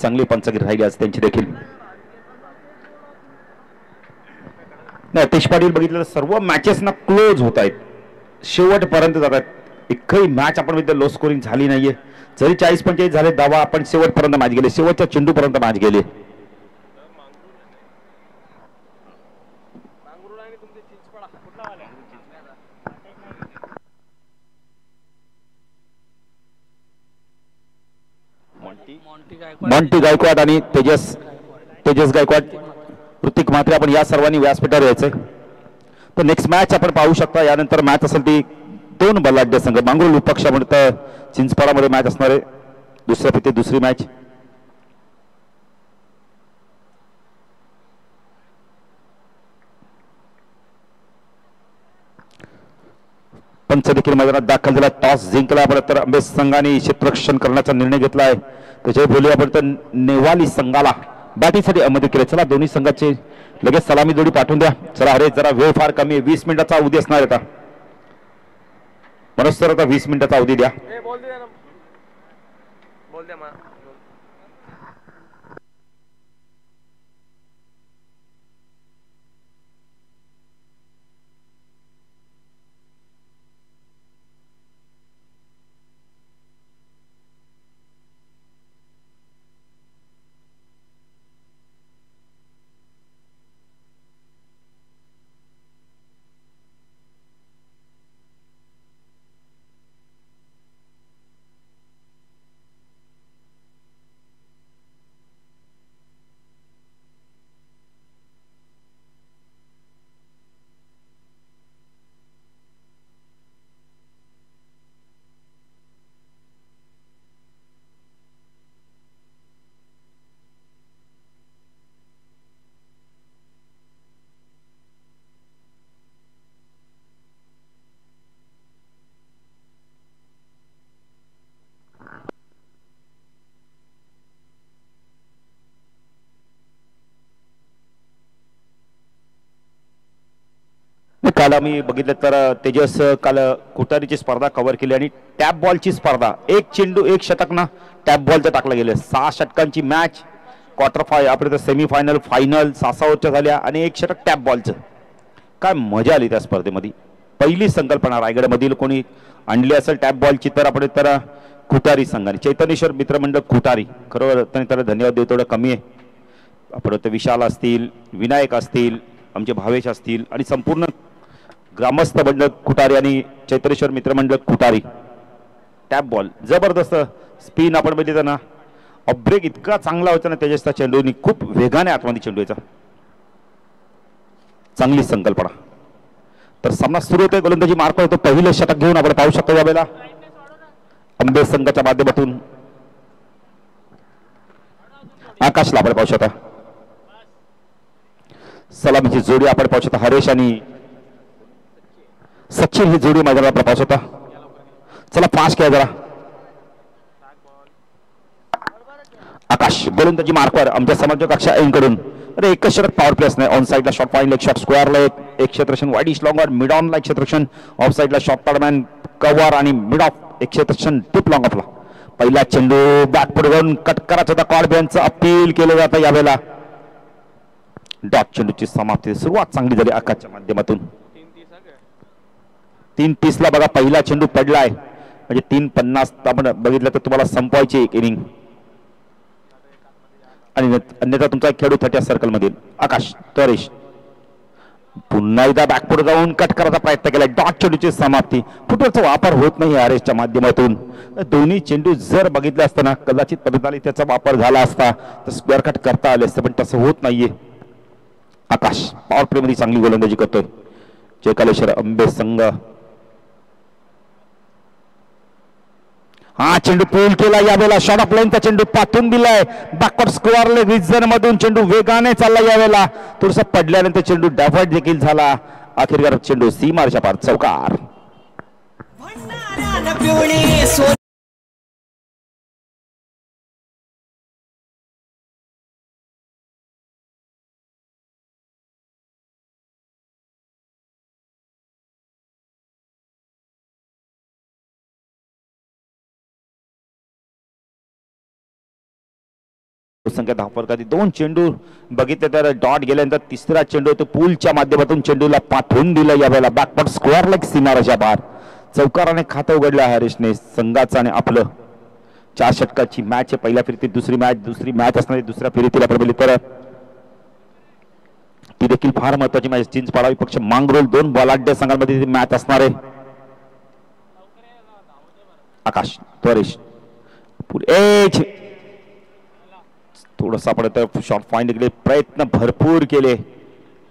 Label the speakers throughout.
Speaker 1: चांगली पंचगिरी राहिली आज त्यांची देखील. नाही अतिश पाटील बघितलं सर्व मॅचेस ना क्लोज होत आहेत, शेवटपर्यंत जातात. एकही मॅच आपण विद्या लो स्कोरिंग झाली नाहीये. जरी 40-45 झाले धावा आपण शेवटपर्यंत मॅच गेले, शेवटच्या चेंडूपर्यंत मॅच गेले. मॉन्टी गायकवाड आणि तेजस गायकवाड, ऋतिक म्हात्रे आपण या सर्वांनी व्यासपीठावर यायचंय. तर नेक्स्ट मॅच आपण पाहू शकता. यानंतर मॅच असेल ती 2 बलाढ्य संघ मांगरुळ विपक्ष म्हणतं चिंचपाडामध्ये मॅच असणार आहे. दुसऱ्यापैकी दुसरी मॅच. पंच देखील मैदानात दाखल झाला. टॉस जिंकला आपण तर अंबे संघाने क्षेत्ररक्षण करण्याचा निर्णय घेतला आहे. त्याच्या बोलूया आपण तर नेवाली संघाला बॅटिंगसाठी आमंत्रित केले. चला दोन्ही संघाचे लगेच सलामी जोडी पाठवून द्या. चला अरे जरा वेळ फार कमी आहे, 20 मिनिटाचा अवधी असणार आता. मनोज सर आता 20 मिनिटाचा अवधी द्या. काल आम्ही बघितलं तर तेजस काल कुटारीची स्पर्धा कव्हर केली आणि टॅप बॉलची स्पर्धा, एक चेंडू एक शतक ना टॅप बॉलचं टाकलं गेलं. 6 षटकांची मॅच, क्वार्टर आपल्या सेमीफायनल फायनल 6 ओव्हरच्या झाल्या आणि 1 षटक टॅप बॉलचं. काय मजा आली त्या स्पर्धेमध्ये. पहिली संकल्पना रायगडमधील कोणी आणली असेल टॅप बॉलची तर आपण तर कुटारी संघाने, चैतन्येश्वर मित्रमंडळ कुटारी. खरोखर त्याला धन्यवाद देतो, थोडं कमी आहे. आपण विशाल असतील, विनायक असतील, आमचे भावेश असतील आणि संपूर्ण ग्रामस्थ मंडळ कुटारी आणि चैत्रेश्वर मित्रमंडळ कुटारी. टॅप बॉल जबरदस्त स्पिन आपण बघितलं ना, ब्रेक इतका चांगला होता ना तेजसचा चेंडूनी, खूप वेगाने आतमध्ये चेंडू यायचा. चांगली संकल्पना. तर सामना सुरू होतोय, गोलंदाजी मार्क होतो. पहिलं षटक घेऊन आपण पाहू शकतो यावेळेला अंबे संघाच्या माध्यमातून आकाशला आपण पाहू शकता. सलामीची जोडी आपण पाहू शकता. हरेश आणि सचिन ही जोडी मैदानात पाहू शकता. चला पास केला जरा. आकाश गोलंदाजी मार्कवर आमच्या समोरच्या कक्षा कडून. अरे एकच षटक पॉवर प्लेस नाही. ऑन साइडला शॉट, फाईन लेग शॉट, स्क्वेअरला एक क्षेत्ररक्षण, वाईड इश लॉंगर, मिड ऑनला एक क्षेत्ररक्षण, ऑफ साइडला शॉट पॅडमॅन कव्हर आणि मिड ऑफ एक क्षेत्ररक्षण, टिप लॉंग ऑफला. पहिला चेंडू बॅक पुढे जाऊन कट करायचा होता. कॉर्बियनचं अपील केलं जातं यावेळेला. डॉट चेंडूची समाप्ती. सुरुवात चांगली झाली आकाशच्या माध्यमातून. 3:30 ला बघा पहिला चेंडू पडलाय, म्हणजे 3:50 आपण बघितलं तर तुम्हाला संपवायची एक इनिंग. आणि अन्यथा तुमचा खेळू 30 सर्कल मधील आकाश त्वरेश पुन्हा एकदा बॅकपुढे जाऊन कट करायचा प्रयत्न केला. डॉट चेंडूची समाप्ती. फुटबॉलचा वापर होत नाही आरएसच्या माध्यमातून. दोन्ही चेंडू जर बघितलं असताना कदाचित पद्धतीने त्याचा वापर झाला असता तर स्क्वेअर कट करता आले असते, पण तसं होत नाहीये. आकाश पॉवर प्ले मध्ये चांगली गोलंदाजी करतोय. जयकालेश्वर अंबे संघ. हा चेंडू पूल केला यावेळेला. शॉट ऑफ लाईनचा चेंडू पाठवून दिलाय. बॅकवर्ड स्क्वेअर लेग रिजन मधून चेंडू वेगाने चालला यावेळेला. थोडंसं पडल्यानंतर चेंडू डायव्हर्ट देखील झाला. अखेरकार चेंडू सीमारच्या पार चौकार. संख्या धावफलकाची 2 चेंडू बघितले तर डॉट गेल्यानंतर तिसरा चेंडू तो पूलच्या माध्यमातून चेंडूला पाठवून दिला यावेळेला बॅकपॉट स्क्वेअर लेग सीमारेषा बाहेर चौकाराने खातं उघडलं हरीशने संघाचं आणि आपलं 4 षटकाची मॅच आहे पहिल्या फेरीतील दुसरी मॅच असणारी दुसऱ्या फेरीतील आपण बघितलं तर ती देखील फार महत्वाची मॅच चिंचपाडावी पक्ष मांगरोल 2 बलाढ्य संघांमध्ये मॅच असणार आहे आकाश त्वरेश एज थोडासा पडत शॉट फाईंड केले प्रयत्न भरपूर केले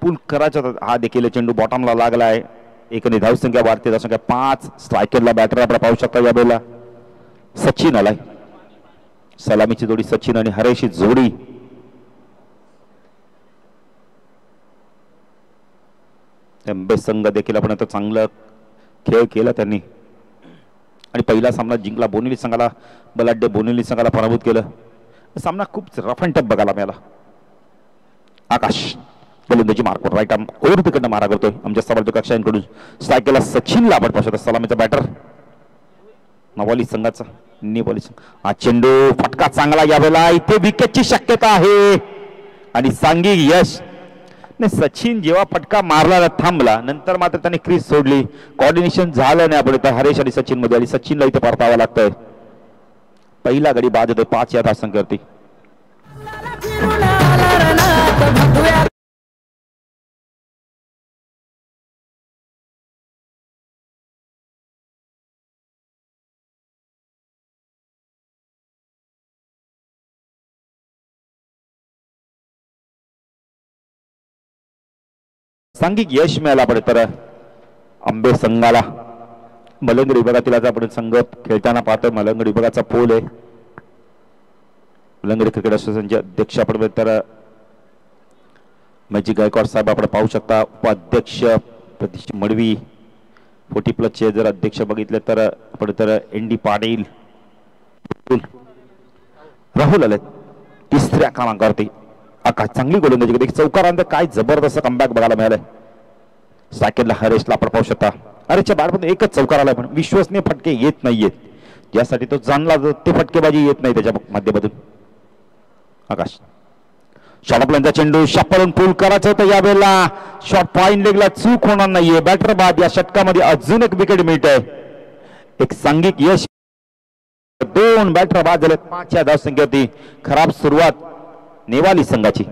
Speaker 1: पूल करायचा हा देखील चेंडू बॉटमला लागलाय एकने धावसंख्या वाढते धावसंख्या 5 स्ट्रायकरला बॅटर आपण पाहू शकता या वेळेला सचिन आलाय सलामीची जोडी सचिन आणि हरेशची जोडी एम्बे संघ देखील आपण आता चांगलं खेळ केला त्यांनी आणि पहिला सामना जिंकला बोनिवली संघाला बलाढ्य बोनिवली संघाला पराभूत केलं सामना खूप रफ अँड टफ बघायला मिळाला आकाश गोलंदाजी मार्कवर राईट आर्म ओव्हर तिकडनं मारा करतोय आमच्या समर्थक कक्षांकडून स्ट्राईक केला सचिनला आपण पाहू शकतो सलामीचा बॅटर नवाली संघाचा नेवाली संघ हा चेंडू फटका चांगला यावेळेला इथे विकेटची शक्यता आहे आणि सांघिक यश नाही सचिन जेव्हा फटका मारला थांबला नंतर मात्र त्याने क्रीज सोडली कोऑर्डिनेशन झालं नाही आपण इथं हरेश आणि सचिन मध्ये आणि सचिनला इथे परतावा लागतोय पहिला गडी बाद होतोय 5 या धावसंख्येवरती सांघिक यश मिळाला आपण तर आंबे संघाला मलंगड विभागातील आज आपण संघ खेळताना पाहतोय मलंगड विभागाचा पोल आहे मलंगड क्रिकेट असोसिएशनचे अध्यक्ष आपण तर मॅजिक गायकवाड साहेब आपण पाहू शकता उपाध्यक्ष प्रतीश मडवी 40+ चे जर अध्यक्ष बघितले तर आपण तर एनडी पाटील राहुल आले तिसऱ्या क्रमांकावरती आकाश चांगली गोलंदाजी केली चौकारांत काय जबरदस्त कमबॅक बघायला मिळालंय साकेतला हरेशला आपण पाहू शकता हरेशच्या बॅटमधून एकच चौकार आलाय पण विश्वसनीय फटके येत नाहीयेत ज्यासाठी तो जाणला ते फटकेबाजी येत नाही त्याच्या माध्यमातून आकाश शॉटप्लॅनचा चेंडू शापळून पूल करायचं होतं यावेळेला शॉट पॉइंट लेगला चूक होणार नाहीये बॅटर बाद या षटकामध्ये अजून एक विकेट मिळतंय एक सांघिक यश 2 बॅटर बाद झाले 5 या धावसंख्येवरती खराब सुरुवात नेवाली संघाची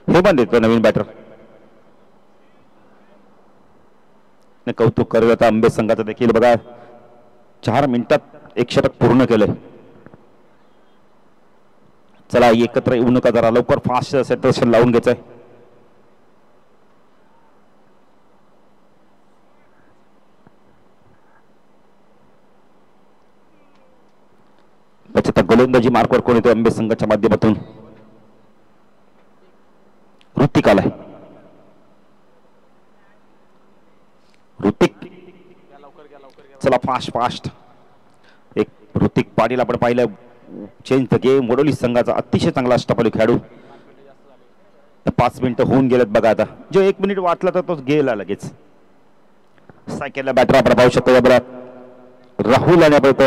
Speaker 1: हे पण देतो नवीन बॅटर कौतुक करूया आता आंबे संघाचं देखील बघा 4 मिनिटात 1 षटक पूर्ण केलंय चला एकत्र येऊ नका जरा लवकर फास्ट सेटरेशन लावून घ्यायचंय त्याच्यात गोलंदाजी मार्कवर कोण येतो आंबे संघाच्या माध्यमातून ऋतिक आलाय ऋतिक चला फास्ट एक ऋतिक पाटील आपण पाहिलं चेंज द गेम वडोली संघाचा अतिशय चांगला अष्टपैलू खेळाडू 5 मिनिटं होऊन गेलेत बघा आता जो 1 मिनिट वाचला तर तो गेला लगेच सायकलला बॅटर आपण पाहू शकतो या राहुल आणि आपण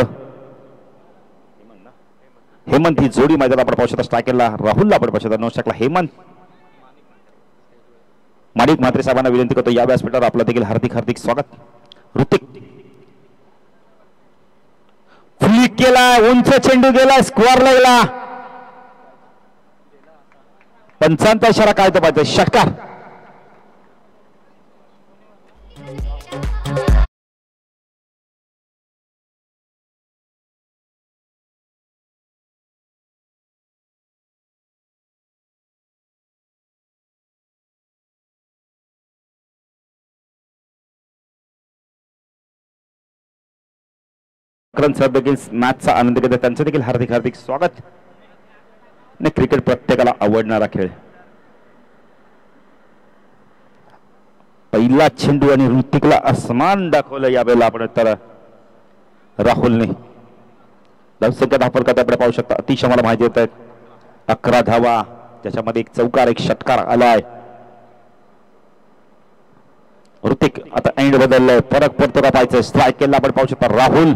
Speaker 1: हेमंत ही जोडी मैदानात आपण पाहू शकतो स्ट्रायकरला राहुलला आपण पाहू शकतो नौशाकला हेमंत माणिक म्हात्रे साहेबांना विनंती करतो या व्यासपीठावर आपलं देखील हार्दिक स्वागत ऋतिक फ्लिक केला उंच चेंडू गेला स्क्वेअर लागला 55 इशारा काय तो पाहिजे षटकार मॅचचा आनंद घेतात त्यांचं देखील हार्दिक स्वागत क्रिकेट प्रत्येकाला आवडणारा खेळ पहिला चेंडू आणि ऋतिकला असमान दाखवलं यावेळेला आपण तर राहुलने धावसंख्या धापल करता आपण पाहू शकता. अतिशय मला माहिती येत आहेत 11 धावा, त्याच्यामध्ये एक चौकार एक षटकार आलाय. ऋतिक आता एंड बदललाय, फरक पडतो का पाहायचं. स्ट्राईक केला आपण पाहू शकता राहुल.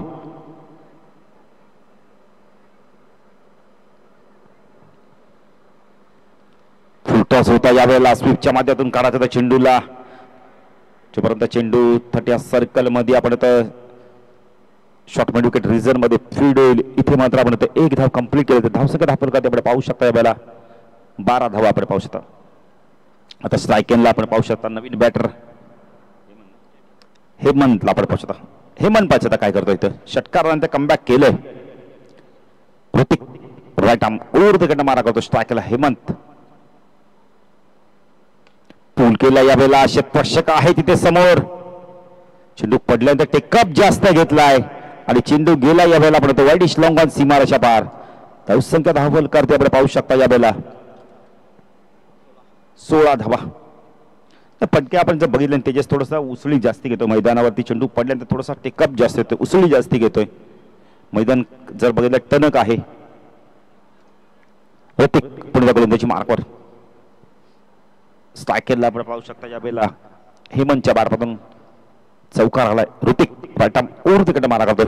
Speaker 1: फुलटॉस होता यावेळेला स्वीपच्या माध्यमातून काढायचा होता चेंडूला. जोपर्यंत चेंडू 30 सर्कल मध्ये आपण शॉर्ट मिड विकेट रिझन मध्ये फील्ड होईल. इथे मात्र आपण एक धाव कंप्लीट केली. धावसंख्या धापल करता आपण पाहू शकता यावेळेला 12 धावा आपण पाहू शकता. आता स्ट्राईक केला आपण पाहू शकता नवीन बॅटर हेमंतला आपण पाहू शकता. हेमंत पाहता काय करतोय इथं षटकारानंतर कमबॅक केलंय. ऋतिक राईट आर्म ऊर्ध्वकडनं मारा करतो. स्ट्राईक केला हेमंत. पूल केला यावेळेला क्षेत्ररक्षक आहे तिथे समोर. चेंडू पडल्यानंतर टेकअप जास्त घेतलाय आणि चेंडू गेला यावेळेला आपण वाईडिश लॉंग ऑन सीमारेषा पार. धावसंख्या धावल करते आपण पाहू शकता यावेळेला 16 धावा. पटके आपण जर बघितलं तेजस थोडासा उसळी जास्ती घेतो मैदानावरती. चेंडू पडल्यानंतर थोडासा टेकअप जास्त येतोय, उसळी जास्ती घेतोय. मैदान जर बघितलं टणक आहे. ऋतिक पुढे गोलंदाजी मार्कवर स्ट्राईक केला आपण पाहू शकता यावेळेला हेमंतच्या बारपातून चौकार आलाय. ऋतिक राईट आर्म ऊर्ध्वकडे मारा करतोय.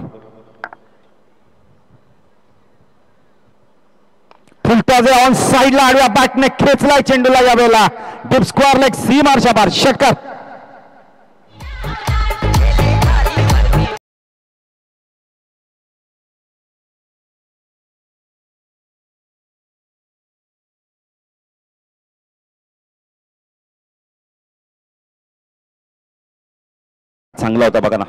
Speaker 1: फुलटॉस ऑन साइडला आडव्या बॅटने खेचलाय चेंडूला यावेळेला डीप स्क्वेअर लेग सीमारेषा पार षटकार. चांगला होता बघा ना.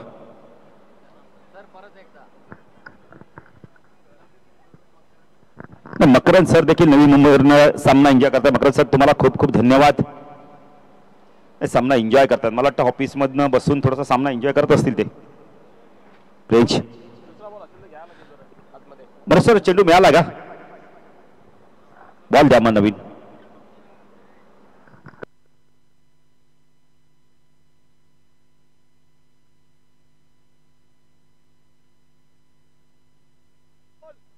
Speaker 1: मकरंद सर देखील नवी मुंबईवरून सामना एन्जॉय करतात. मकरंद सर तुम्हाला खूप खूप धन्यवाद. सामना एन्जॉय करतात. मला वाटतं ऑफिस मधनं बसून थोडासा सामना एन्जॉय करत असतील ते. प्रेज बरं सर चेंडू मिळाला का? बॉल द्या मग नवीन.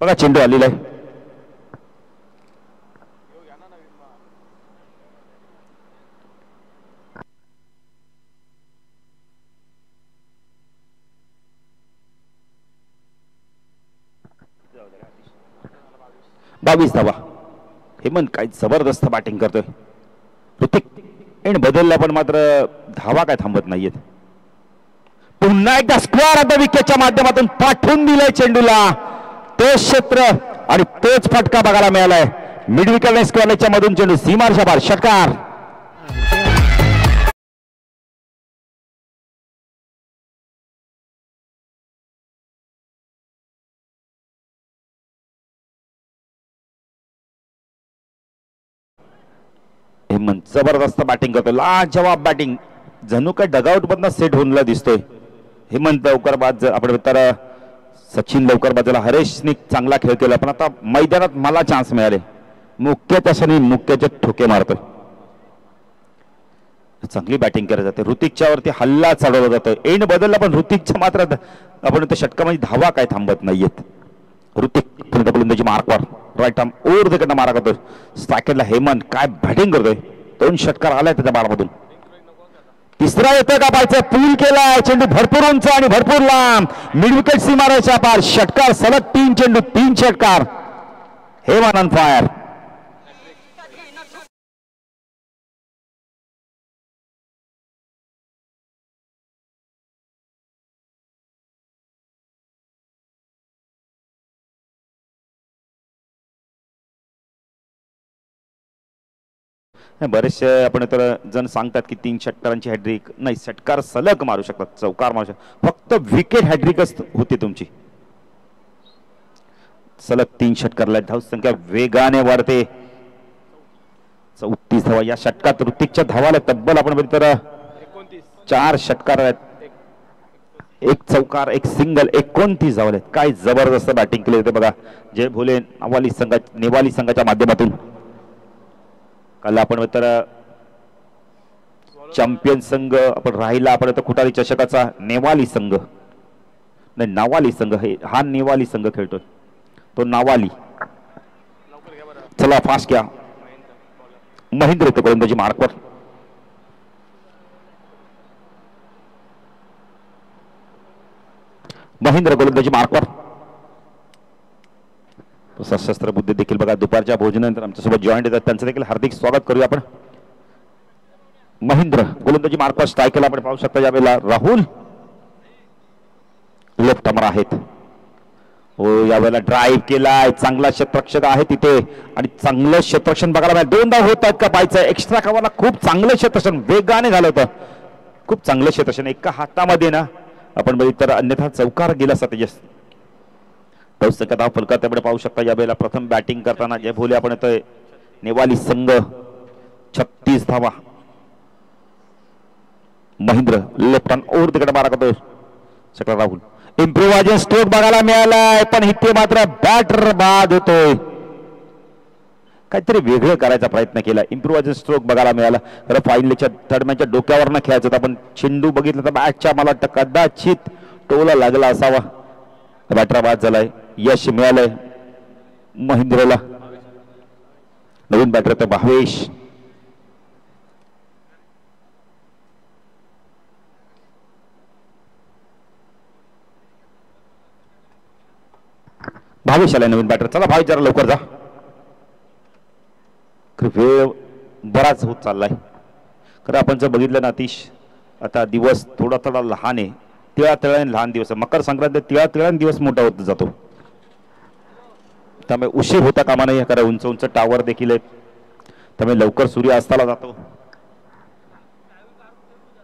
Speaker 1: बघा चेंडू आलेला आहे. बावीस धावा. हेमंत काय जबरदस्त बॅटिंग करतोय. ऋतिक एंड बदलला पण मात्र धावा काय थांबत नाहीयेत. पुन्हा एकदा स्क्वेअर आता विकेटच्या माध्यमातून पाठवून दिलंय चेंडूला. तोच क्षेत्र आणि तोच फटका बघायला मिळालाय. मिड विकेट स्क्वेअरच्या मधून चेंडू सीमारेषा पार षटकार. हेमंत जबरदस्त बॅटिंग करतो. लाजवाब बॅटिंग. जणू काय डगआउट मधनं सेट होऊनला दिसतोय. हेमंत लवकर बाद आपण तर सचिन लवकर बाजूला हरेशने चांगला खेळ केला पण आता मैदानात मला चान्स मिळाले. मुख्य त्याच्याने मुख्याचे ठोके मारतोय. चांगली बॅटिंग केली जाते. ऋतिकच्या वरती हल्ला चढवला जातोय. एंड बदलला पण ऋतिकच्या मात्र आपण त्या षटकामध्ये धावा काय थांबत नाहीयेत. ऋतिक गोलंदाजी मार्कवर राईट आर्म ऊर्ध्वकडनं मारा करतोय. स्ट्रायकरला हेमंत काय बॅटिंग करतोय. 2 षटकार आलाय त्याच्या बाळमधून. तिसरा येतोय का पाहायचं. पूल केलाय. चेंडू भरपूर उंच आणि भरपूर लांब. मिड विकेट सीमारेषा पार षटकार. सलग 3 चेंडू 3 षटकार. Hemant on fire. बरेचसे आपण तर जण सांगतात की 3 षटकारांची हॅड्रिक नाही. षटकार सलग मारू शकतात, चौकार मारू शकतात. फक्त विकेट हॅड्रिकच होती तुमची. सलग 3 षटकारला धावसंख्या वेगाने वाढते. 34 धावा या षटकात. ऋतिकच्या धावाला तब्बल आपण बघितलं तर 4 षटकार आहेत. 1 चौकार 1 सिंगल 29 धावा आहेत. काय जबरदस्त बॅटिंग केली होते बघा जय भोले नेवाली संघाच्या माध्यमातून. काल आपण तर चॅम्पियन संघ आपण राहिला आपण खुटारी चषकाचा नेवाली संघ. नाही, नावाली संघ हा नेवाली संघ खेळतोय, तो नावाली. चला फास्ट घ्या. महेंद्र येतो गोलंदाजी मार्कवर. महेंद्र गोलंदाजी मार्कवर. सशस्त्र बुद्धी देखील बघा दुपारच्या भोजनानंतर आमच्यासोबत जॉईंट येतात, त्यांचं देखील हार्दिक स्वागत करूया आपण. महेंद्र गोलंदाजी मार्कवर स्ट्राईक केला आपण पाहू शकता. यावेळेला राहुल लेफ्ट अमर आहेत. हो, यावेळेला ड्राईव्ह केलाय, चांगला क्षेत्ररक्षक आहे तिथे आणि चांगलं क्षेत्ररक्षण बघायला मिळालं. दोनदा होत आहेत का पाहायचं. एक्स्ट्रा कव्हरला खूप चांगलं क्षेत्ररक्षण वेगाने झालं होतं, खूप चांगलं क्षेत्ररक्षण एका हातामध्ये ना आपण बघितलं तर, अन्यथा चौकार गेला असता तेजस. धाव फलकात त्यामुळे पाहू शकता. यावेळेला प्रथम बॅटिंग करताना जे भोले आपण येतोय नेवाली संघ 36 धावा. महेंद्र लेफ्ट हँड ओव्हर तिकडे मारा करतोय. सकला राहुल इम्प्रोवायझेशन स्ट्रोक बघायला मिळालाय, पण इथे मात्र बॅटर बाद होतोय. काहीतरी वेगळं करायचा प्रयत्न केला. इम्प्रोवायझेशन स्ट्रोक बघायला मिळाला. खरं फाईनलच्या दरम्यानच्या डोक्यावर न खेळायचं होतं, पण चेंडू बघितलं तर बॅटच्या मला वाटतं कदाचित टोला लागला असावा. बॅटर बाद झालाय. यश मिळालंय महेंद्रला. नवीन बॅटर तर भावेश. भावेश आलाय नवीन बॅटर. चला भावेश जरा लवकर जा, वेळ बराच होत चाललाय. खरं आपण जर बघितलं ना अतिश, आता दिवस थोडा थोडा लहान आहे, तिळातिळाने लहान दिवस. मकर संक्रांत तिळातिळाने दिवस मोठा होत जातो, त्यामुळे उशीर होता कामा नाही. कारण उंच उंच टावर देखील आहेत, त्यामुळे लवकर सूर्य अस्ताला जातो.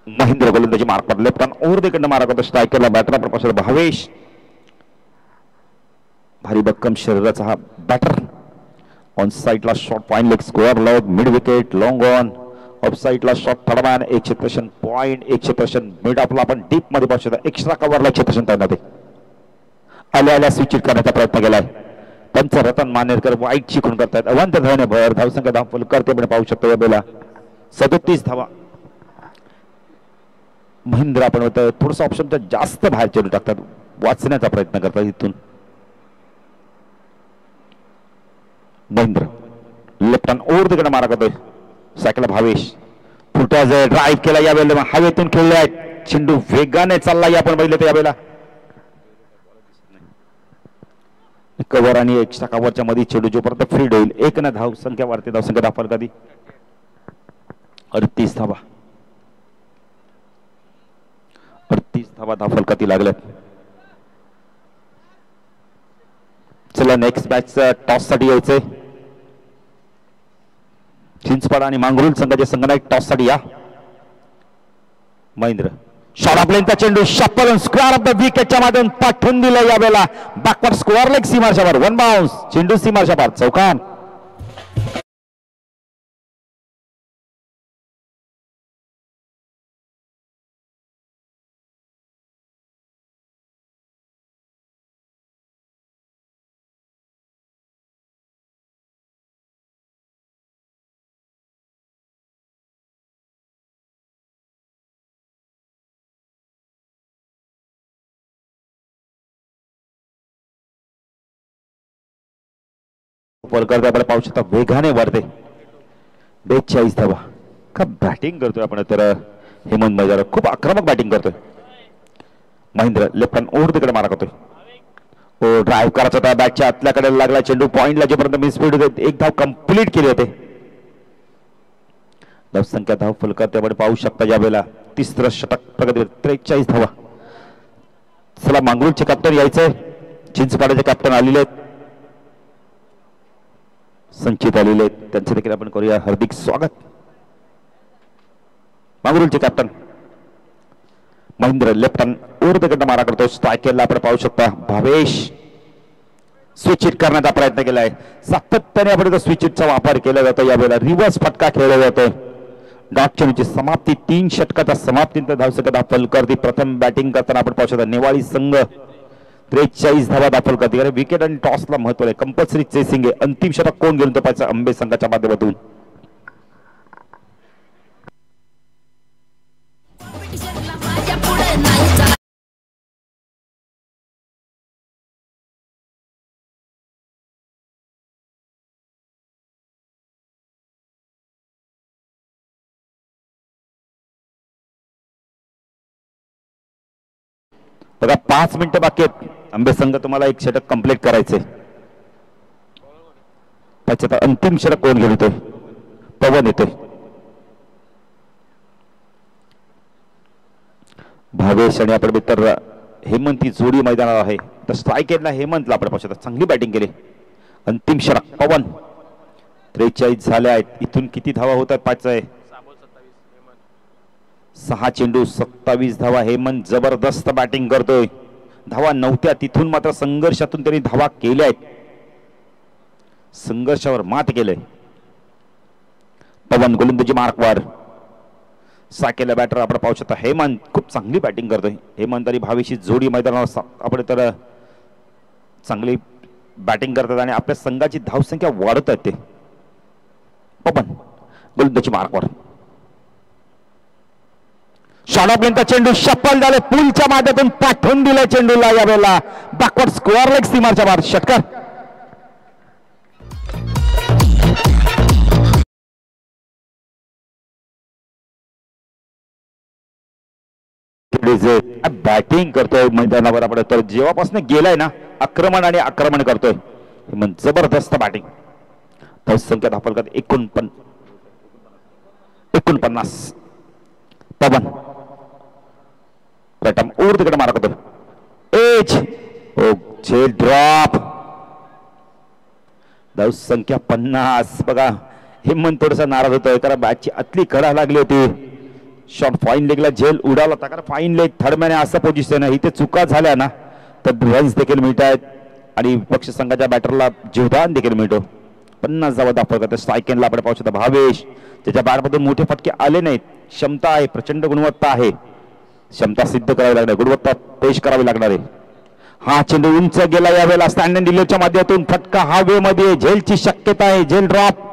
Speaker 1: महेंद्र गोलंदाजी मार्क पडले, पण ओव्हर देखील मारा करतो स्ट्रायकरला. बॅटरला प्रपोजल भावेश. भारी भक्कम शरीराचा हा बॅटर. ऑन साइडला shot point, leg square leg, mid wicket, long on. Of साइडला शॉट थर्डमॅन, एक क्षेत्ररक्षण पॉइंट, एक क्षेत्ररक्षण मिड. आपला आपण डीप मध्ये पाहू शकता. एक्स्ट्रा कव्हरला क्षेत्ररक्षण तैनात आल्या आल्या स्विच करण्याचा प्रयत्न केलाय. पंच रतन मानेरकर वाईट चिकून करतायत. अवंत धावने भर. धावसंख्या धाव करते आपण पाहू शकतो. या बेला 37 धावा. महेंद्र आपण होतं थोडस ऑप्शनच्या जास्त बाहेर चेंडू टाकतात, वाचण्याचा प्रयत्न करतात इथून. महेंद्र लेफ्ट हँड ओव्हर तिकडे मारा करतोय. सायकल भावेश फुटा ड्राईव्ह केला. यावेळेला हवेतून खेळले आहेत. चेंडू वेगाने चालला. आपण बघितलं तर यावेळेला कव्हर आणि एक्स्ट्रा कव्हरच्या मध्ये चेंडू जोपर्यंत फ्रीड होईल. एक ना धाव संख्या वाढते. धावसंख्या दाखल कधी 38 धावा. 38 धावा धाव फलकाती लागल्यात. चला नेक्स्ट मॅच टॉस साठी यायचंय. चिंचपाडा आणि मांगरुळ संघाचे संघनायक टॉस साठी या. महेंद्र शॉट ऑफ लेनचा चेंडू शप्पल स्क्वेअर ऑफ द विकेटच्या माध्यम पाठवून दिलं. यावेळेला बॅकवर्ड स्क्वेअर लेग सीमारच्या बाहेर. One bounce. चेंडू सीमारच्या बाहेर. चौकार. आपण पाहू शकता वेगाने वाढते. 42 धावा. का बॅटिंग करतोय आपण तर हेमंत मैदार खूप आक्रमक बॅटिंग करतोय. महेंद्र लेफ्ट हँड ओव्हर तिकडे मारा करतोय. ओ ड्राईव्ह करायचा होता, बॅटच्या आतल्याकडे लागला चेंडू पॉइंटला. जोपर्यंत मिस स्पीड होते एक धाव कंप्लीट केली होते. धावसंख्या धाव फलकात आपण पाहू शकता. यावेळेला तिसरं षटक प्रगतीवर 43 धावा. चला मांगरूळचे कॅप्टन यायचंय. चिंचपाड्याचे कॅप्टन आलेले आहेत, संचित आलेले आहेत, त्यांचे देखील आपण करूया हार्दिक स्वागत. मांगरूळचे captain Mahendra left hand over तिकडे मारा करतो. स्ट्रायकरला आपण पाहू शकता भावेश स्विच हिट करण्याचा प्रयत्न केलाय. सातत्याने आपण स्विच हिटचा वापर केला जातो. यावेळेला रिव्हर्स फटका खेळला जातोय. डॉट चेंडूची समाप्ती 3 षटकाच्या समाप्तीनंतर धावसंख्या दाखल करते. प्रथम बॅटिंग करताना आपण पाहू शकता नेवाळी संघ 43 धावा दाखल करते. कारण विकेट आणि टॉसला महत्व आहे. कंपल्सरी चेसिंग आहे. अंतिम षटक कोण घेऊन तो पाहायचा अंबे संघाच्या माध्यमातून. बघा 5 मिनिटं बाकी आहेत. आंबे संघ तुम्हाला एक षटक कंप्लीट करायचंय. त्याच्यात अंतिम षटक कोण घेऊन येतोय? पवन येतोय. भावेश आणि आपण मित्र हेमंत ही जोडी मैदानावर आहे. तर स्ट्राईक एंडला हेमंतला आपण पाहू शकता, चांगली बॅटिंग केली. अंतिम षटक पवन. 43 झाले आहेत. इथून किती धावा होतात? 5 आहे. 6 चेंडू 27 धावा. हेमंत जबरदस्त बॅटिंग करतोय. धावा नव्हत्या तिथून मात्र संघर्षातून त्यांनी धावा केल्या आहेत. संघर्षावर मात केलंय. पवन गोलंदाजी मार्कवर. साकेला बॅटर आपण पाहू शकता. हेमंत खूप चांगली बॅटिंग करतोय. हेमंत आणि भावेशी जोडी मैदानावर आपण तर चांगली बॅटिंग करतात आणि आपल्या संघाची धावसंख्या वाढत आहे. ते पवन गोलंदाजी मार्कवर. शॉर्टऑफलेनचा चेंडू शफल झाले. पुलच्या माध्यमातून पाठवून दिलाय चेंडूला. यावेळेला बॅकवर्ड स्क्वेअर लेग सीमाच्या बाहेर षटकार. बॅटिंग करतोय मैदानावर आपण तर जेव्हापासून गेलाय ना आक्रमण आणि आक्रमण करतोय. जबरदस्त बॅटिंग. धावसंख्या धापलकर 49. पवन प्रथम ऊर तिकडे मारा करतो. एज झेल ड्रॉप. धावसंख्या 50. बघा हेमंत थोडासा नाराज होतोय कारण बॅटची आतली कडा लागली होती. शॉट फाईन लेगला झेल उडाला होता कारण फाईन लेग थर्ड मॅन असं पोझिशन आहे. इथे चुका झाल्या ना तर रन्स देखील मिळत आहेत आणि विपक्ष संघाच्या बॅटरला जीवदान देखील मिळतो. 50 धावा दाखल करते. स्ट्राईक एंडला आपण पाहू शकता भावेश. त्याच्या बॅटमधून मोठे फटके आले नाहीत. क्षमता आहे, प्रचंड गुणवत्ता आहे. क्षमता सिद्ध करावी लागणार, गुणवत्ता पेश करावी लागणार आहे. हा चेंडू उंच गेला. यावेळेला स्टँड अँड डिलिव्हरीच्या माध्यमातून फटका हवेमध्ये. झेलची शक्यता आहे. झेल ड्रॉप.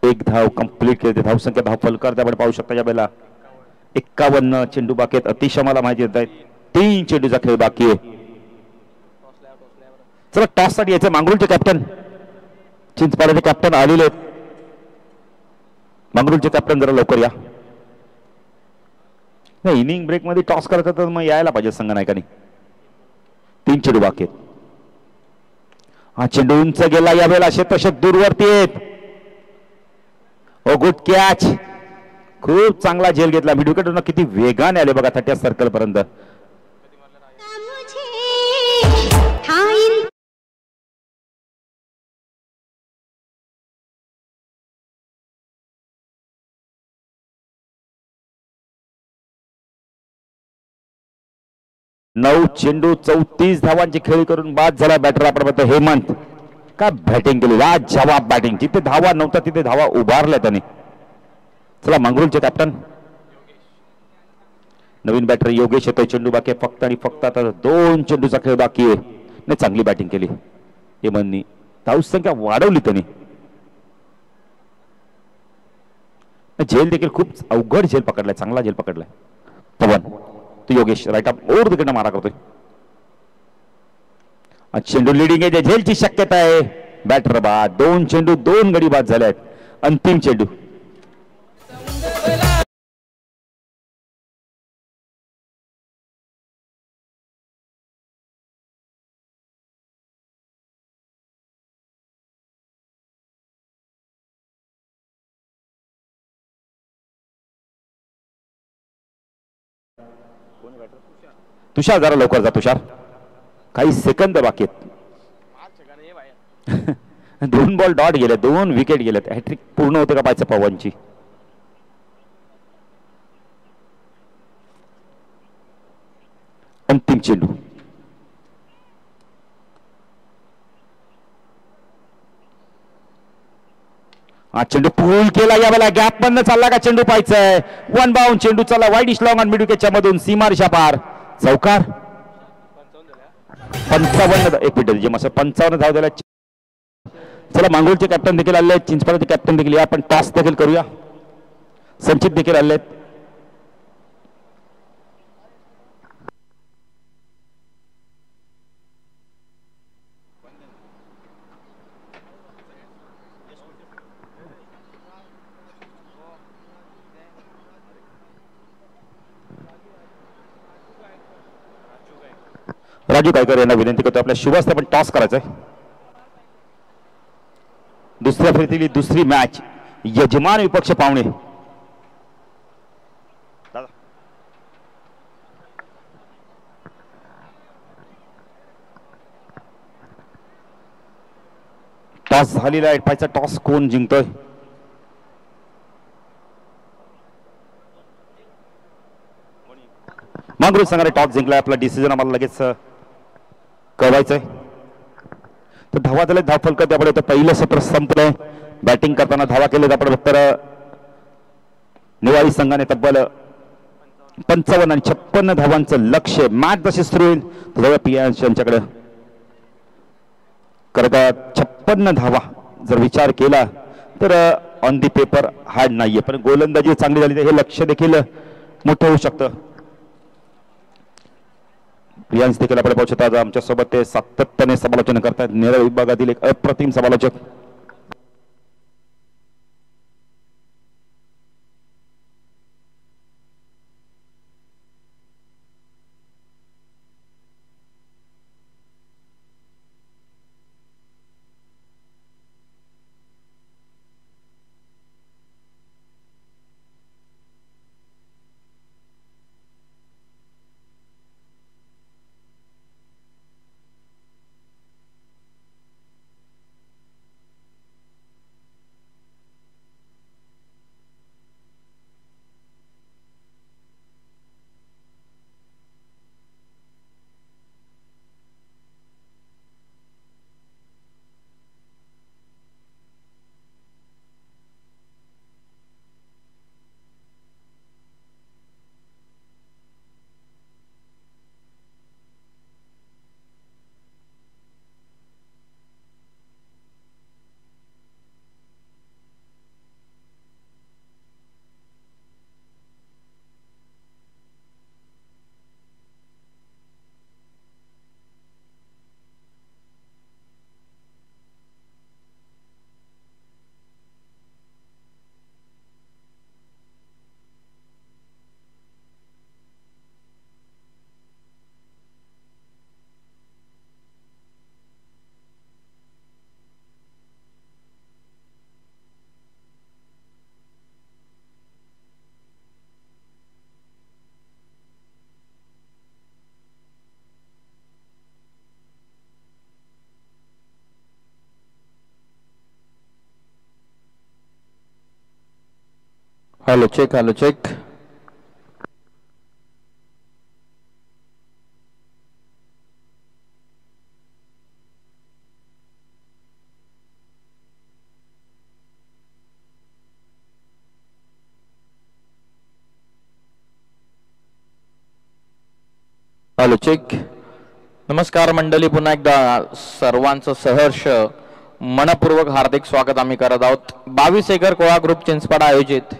Speaker 1: एक धाव कंप्लीट केली. धावसंख्या धाव फलकर आपण पाहू शकता. यावेळेला 51 चेंडू बाकी आहेत. अतिशय मला माहिती येत आहेत 3 चेंडूचा खेळ बाकी आहे. चला टॉस साठी यायचं. मांगरूळचे कॅप्टन चिंचपाड्याचे कॅप्टन आलेले आहेत. मांगरूळचे कॅप्टन जरा लवकर या. नाही इनिंग ब्रेक मध्ये टॉस करतात तर मग यायला पाहिजे संघ नायकांनी. 3 चेंडू बाकी आहेत. हा चेंडू उंच गेला. यावेळेला क्षेत्ररक्षक दूरवरती आहेत. Good catch. खूप चांगला झेल घेतला. मिडविकेट किती वेगाने आले बघा 30 सर्कल पर्यंत. नऊ चेंडू 34 धावांची खेळी करून बाद झाला बॅटर आपण म्हणतो हेमंत. काय बॅटिंग केली. जवाब बॅटिंग. जिथे धावा नव्हता तिथे धावा उभारल्या त्यांनी. चला मंगरूळचे कॅप्टन नवीन बॅटर योगेश येतोय. चेंडू बाकी फक्त आणि फक्त आता 2 चेंडूचा खेळ बाकी आहे. नाही चांगली बॅटिंग केली हेमंतनी. धावसंख्या वाढवली त्यांनी. झेल देखील खूप अवघड झेल पकडलाय. चांगला झेल पकडलाय पवन. तो योगेश राईट अप ओर तिकडे मारा करतोय. चेंडू लिडिंग आहे. झेलची शक्यता आहे. बॅटर बाद. 2 चेंडू 2 गडी बाद झाले आहेत. अंतिम चेंडू. तुषार जरा लवकर जा. तुषार काही सेकंद बाकी आहेत. 2 बॉल डॉट गेले. 2 विकेट गेलेत. हॅट्रिक पूर्ण होते का पाहायचं पवनची. अंतिम चेंडू. हा चेंडू पूल केला. यावेळेला गॅप मधनं चालला का चेंडू पाहायचाय. 1 बाउंड चेंडू चालला वाईड लॉंग ऑन मिडविकेटच्या मधून सीमारेषा पार. चौकार. 55 एक मिनिट जे मस्त 55 धाव दिला. चला मांगूळचे कॅप्टन देखील आले. चिंचपाड्याचे कॅप्टन देखील. आपण टॉस देखील करूया. संचित देखील आले. राजू गायकर यांना विनंती करतो आपल्या शुभास्ते पण टॉस करायचा आहे. दुसऱ्या फेरीतील दुसरी मॅच यजमान विपक्ष पाहुणे. टॉस झालेला आहे. पाहायचा टॉस कोण जिंकतोय. मंगरुळ संघाने टॉस जिंकलाय. आपला डिसिजन आम्हाला लगेच कळवायचंय. तर धावा झाले धाव फलक त्यामुळे पहिलं सत्र संपलंय. बॅटिंग करताना धावा केले आपण तर निवाळी संघाने तब्बल 55 आणि 56 धावांचं लक्ष्य. मॅच जशी सुरू होईल तसं पियांश यांच्याकडे करता 56 धावा जर विचार केला तर ऑन दी पेपर हार्ड नाहीये, पण गोलंदाजी चांगली झाली तर हे लक्ष्य देखील मोठं होऊ शकतं. प्रियांश देखील आपण पाहू शकता आज आमच्या सोबत ते सातत्याने समालोचन करतात. नेरळ विभागातील एक अप्रतिम समालोचक.
Speaker 2: Hello check. Hello check. Hello check. नमस्कार मंडळी, पुन्हा एकदा सर्वांचं सहर्ष मनपूर्वक हार्दिक स्वागत आम्ही करत आहोत. 22 एकर कोळा ग्रुप चिंचपाडा आयोजित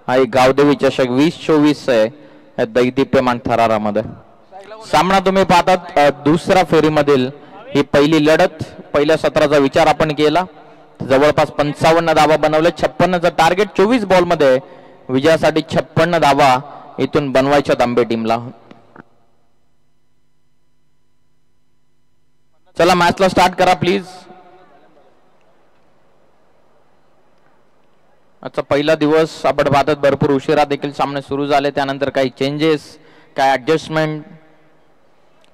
Speaker 2: हा एक गावदेवी चषक 2024 आहे दैदिप्यमान थरारामध्ये. सामना तुम्ही पाहतात दुसऱ्या फेरीमधील ही पहिली लढत. पहिल्या सत्राचा विचार आपण केला, जवळपास 55 धावा बनवले. 56चं टार्गेट. 24 बॉलमध्ये विजयासाठी 56 धावा इथून बनवायच्या तांबे टीमला. चला मॅचला स्टार्ट करा प्लीज. आजचा पहिला दिवस आपण पाहतात भरपूर उशिरा देखील सामने सुरू झाले, त्यानंतर काही चेंजेस, काही ऍडजस्टमेंट.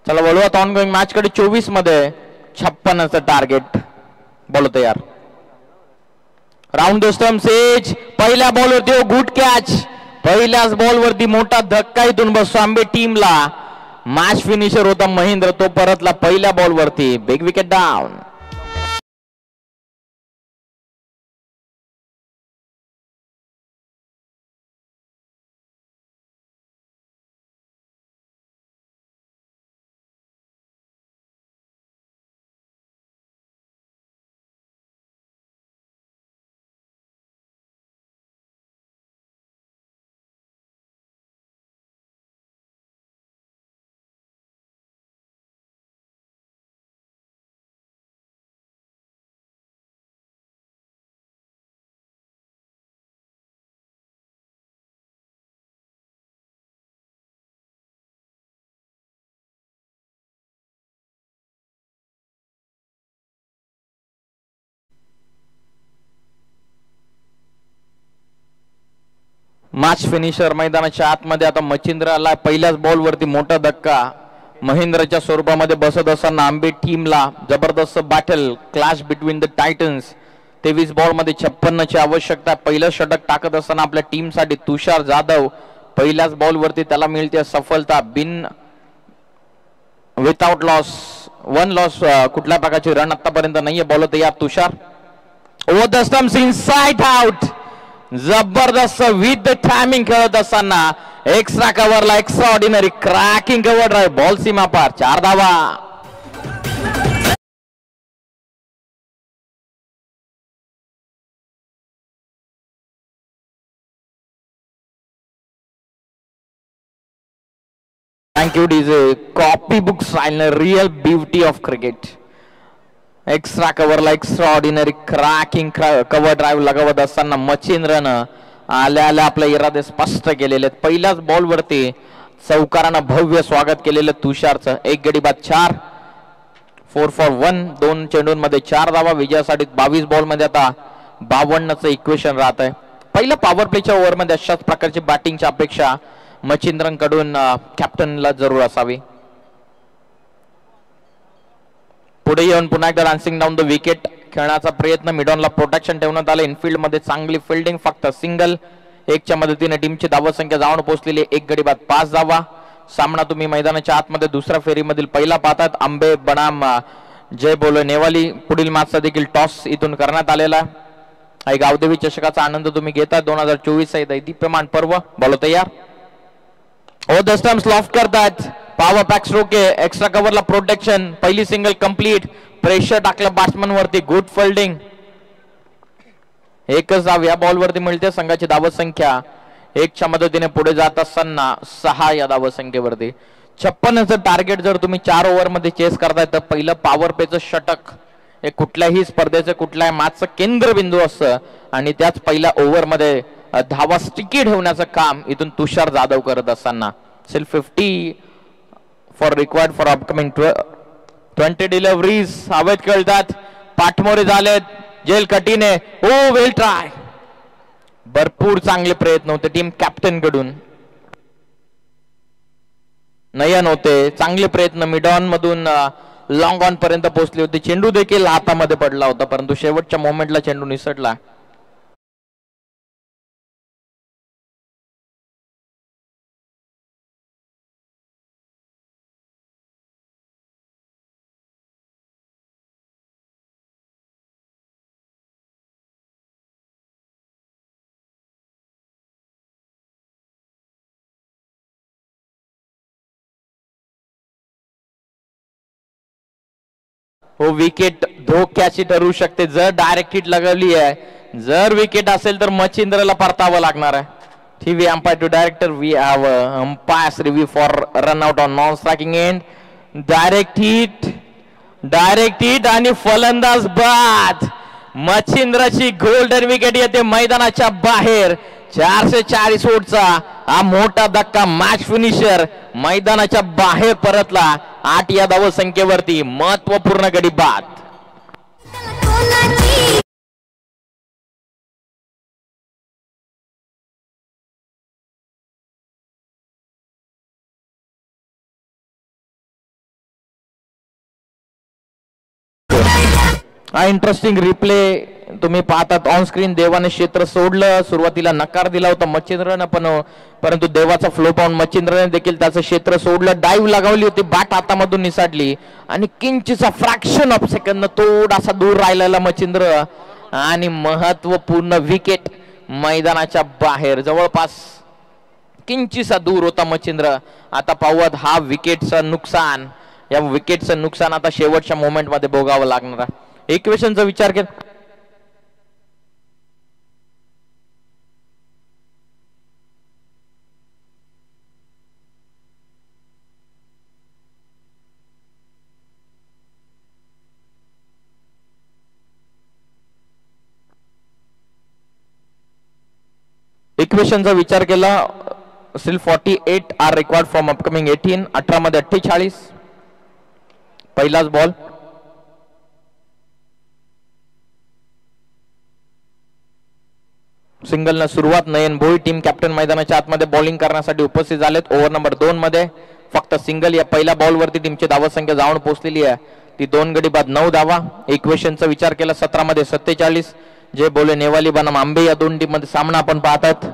Speaker 2: चला वळूयात ऑन गोईंग मॅच कडे. 24 मध्ये 56चं टार्गेट. बॉल तयार. Round the stumps as. पहिल्या बॉलवरती गुड कॅच. पहिल्याच बॉलवरती मोठा धक्का इथून बसतो आंबे टीमला. मॅच फिनिशर होता महेंद्र, तो परतला पहिल्या बॉलवरती. Big wicket down. Match finisher मैदानाच्या आतमध्ये आता मच्छिंद्र आला. पहिल्याच बॉल वरती मोठा धक्का महेंद्रच्या स्वरूपामध्ये बसत असताना आंबे टीमला जबरदस्त battle clash between the Titans. 23 ball मध्ये 56ची आवश्यकता. पहिलं षटक टाकत असताना आपल्या टीमसाठी तुषार जाधव पहिल्याच बॉल वरती त्याला मिळते सफलता. बिन विथआउट लॉस, 1 लॉस, कुठल्या प्रकारची रन आतापर्यंत नाहीये. बॉल तयार Tushar. Over the stumps inside out. जबरदस्त विथ द टायमिंग खेळत असताना एक्स्ट्रा कव्हरला extraordinary cracking cover drive. Ball सीमा पार. 4 धावा. Thank you, DJ. Copybook style, real beauty of cricket. Extra कव्हरला extraordinary cracking cover drive लगावत असताना मच्छिंद्रनं आल्या आल्या आपले इरादे स्पष्ट केलेले. पहिल्याच बॉल वरती चौकारानं भव्य स्वागत केलेलं तुषारचं. 1 गडी बाद 4. 4 for 1. 2 चेंडूंमध्ये 4 धावा. विजयासाठी 22 बॉल मध्ये आता 52चं इक्वेशन राहत आहे. पहिल्या पॉवर प्लेच्या ओव्हरमध्ये अशाच प्रकारची बॅटिंगची अपेक्षा मच्छिंद्रकडून कॅप्टनला जरूर असावी. पुढे येऊन पुन्हा एकदा डान्सिंग डाऊन द विकेट खेळण्याचा प्रयत्न. मिडॉनला प्रोटेक्शन ठेवण्यात आले. इनफिल्ड मध्ये चांगली फिल्डिंग. फक्त सिंगल 1च्या मदतीने टीमची धावसंख्या जाऊन पोहोचलेली. 1 गडी बाद 5 धावा. सामना तुम्ही मैदानाच्या आतमध्ये दुसऱ्या फेरीमधील पहिला पाहतात. आंबे बनाम जय बोलो नेवाली. पुढील मॅचचा देखील टॉस इथून करण्यात आलेला. गावदेवी चषकाचा आनंद तुम्ही घेता. 2024 दैदीप्यमान पर्व. बॉल तयार. ओ द स्टंप्स लॉफ्ट करतात. पॉवर पॅक स्ट्रोक आहे. एक्स्ट्रा कव्हरला प्रोटेक्शन. पहिली सिंगल कंप्लीट. प्रेशर टाकलं बॅट्समन वरती. Good fielding. एकच धाव या बॉल वरती मिळते. संघाची धावत संख्या 1च्या मदतीने पुढे जात असताना 6 या धावत संख्येवरती. 56चं टार्गेट जर तुम्ही 4 ओव्हर मध्ये चेस करताय तर पहिलं पॉवर पेचं षटक हे कुठल्याही स्पर्धेचं कुठल्याही मॅचचं केंद्रबिंदू असतं आणि त्याच पहिल्या ओव्हर मध्ये धावा स्टिकी ठेवण्याचं काम इथून तुषार जाधव करत असताना. सिर्फ 50 for required for upcoming 20 deliveries. हवेत खेळतात. पाठमोरे झालेत. जेल कठीण आहे. ओ वेल ट्राय. भरपूर चांगले प्रयत्न होते टीम कॅप्टन कडून. नयन होते. चांगले प्रयत्न. मिडॉन मधून लॉंग ऑन पर्यंत पोहोचली होती. चेंडू देखील हातामध्ये पडला होता परंतु शेवटच्या मोमेंटला चेंडू निसटला. हो विकेट धोक्याची ठरू शकते जर डायरेक्ट हिट लगवली आहे. जर विकेट असेल तर मच्छिंद्रला परतावं लागणार आहे. TV umpire to director we have umpires review for run out on non striking end. Direct hit आणि फलंदाज बाद. मच्छिंद्रची गोल्डन विकेट येते मैदानाच्या बाहेर. 440 फूटचा हा मोठा धक्का. मॅच फिनिशर मैदानाच्या बाहेर परतला. 8 या धाव संख्येवरती. महत्वपूर्ण गडी बाद. हा इंटरेस्टिंग रिप्ले तुम्ही पाहतात ऑन स्क्रीन. देवाने क्षेत्र सोडलं. सुरुवातीला नकार दिला होता मच्छिंद्रनं परंतु देवाचा फ्लो पाहून मच्छिंद्रने देखील त्याचं क्षेत्र सोडलं. डाईव्ह लगावली होती. बॅट हातामधून निसटली आणि किंचितचा फ्रॅक्शन ऑफ सेकंद थोडासा दूर राहिलेला मच्छिंद्र आणि महत्वपूर्ण विकेट मैदानाच्या बाहेर. जवळपास किंचितसा दूर होता मच्छिंद्र. आता पाहूयात हा विकेटचं नुकसान. या विकेटचं नुकसान आता शेवटच्या मोमेंट मध्ये भोगावं लागणार आहे. इक्वेशनचा विचार केला still 48 are required from upcoming 18. 18 मध्ये 48. पहिलाच बॉल. सिंगलनं सुरुवात. नयन भोई टीम कॅप्टन मैदानाच्या आतमध्ये बॉलिंग करण्यासाठी उपस्थित झालेत. ओव्हर नंबर 2 मध्ये फक्त सिंगल. या पहिल्या बॉलवरती टीमची धावसंख्या जाऊन पोहोचलेली आहे ती 2 गडी बाद 9 धावा. इक्वेशनचा विचार केला 17 मध्ये 47. जे बोले नेवाली बनाम आंबे या दोन टीम मध्ये सामना आपण पाहतात.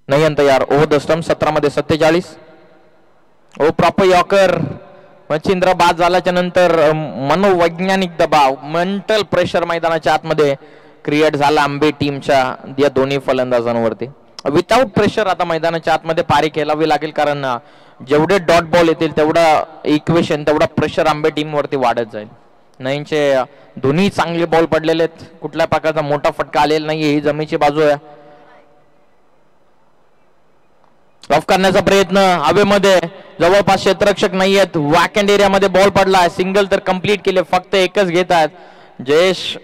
Speaker 2: नयन तयार. ओव्हर द स्टंप 17 मध्ये 47. ओ प्रॉपर यॉकर. मच्छिंद्र बाद झाल्याच्या नंतर मनोवैज्ञानिक दबाव, मेंटल प्रेशर मैदानाच्या आतमध्ये क्रिएट झाला आंबे टीमच्या या दोन्ही फलंदाजांवरती. विदाउट प्रेशर आता मैदानाच्या आतमध्ये पारी खेळावी लागेल, कारण जेवढे डॉट बॉल येतील तेवढा इक्वेशन, तेवढा प्रेशर आंबे टीम वरती वाढत जाईल. नयनचे दोन्ही चांगले बॉल पडलेले आहेत, कुठल्या प्रकारचा मोठा फटका आलेला नाहीये. ही जमीची बाजू आहे. ऑफ करण्याचा प्रयत्न हवेमध्ये, जवळपास क्षेत्ररक्षक नाही आहेत. वॅकंड एरियामध्ये बॉल पडला. सिंगल तर कंप्लीट केले, फक्त एकच घेत आहेत. जयेश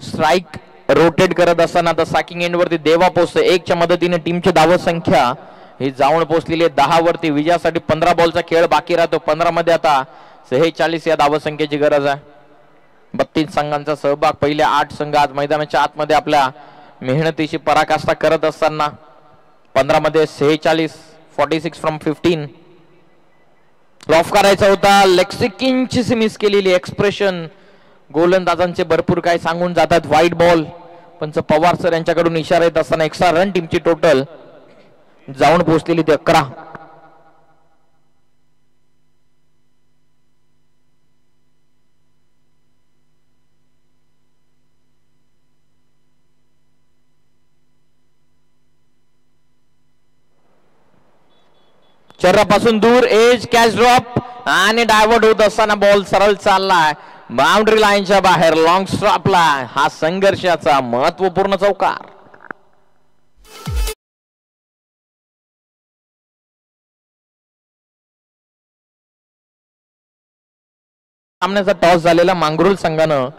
Speaker 2: स्ट्राईक रोटेट करत असताना आता सॅकिंग एंड वरती देवा पोहोचते. 1च्या मदतीने टीमची धाव संख्या ही जाऊन पोहोचलेली आहे 10 वरती. विजयासाठी 15 बॉलचा खेळ बाकी राहतो. 15 मध्ये आता 46 या धावसंख्येची गरज आहे. 32 संघांचा सहभाग. पहिल्या 8 संघ आज मैदानाच्या आतमध्ये आपल्या मेहनतीची पराकाष्ठा करत असताना 15 मध्ये 46. 46 फ्रॉम 15. ऑफ करायचा होता. लेक्सिकिनची मिस केलेली एक्सप्रेशन गोलंदाजांचे भरपूर काय सांगून जातात. White ball. पंच पवार सर यांच्याकडून इशारा येत असताना एक्स्ट्रा रन टीमची टोटल जाऊन पोहोचलेली ती 11. चेहऱ्यापासून दूर एज कॅच ड्रॉप आणि डायव्हर्ट होत असताना बॉल सरळ चाललाय बाउंड्री लाईनच्या बाहेर. लॉंग स्ट्रॉपला हा संघर्षाचा महत्वपूर्ण चौकार. सामन्याचा टॉस झालेला मांगरुळ संघानं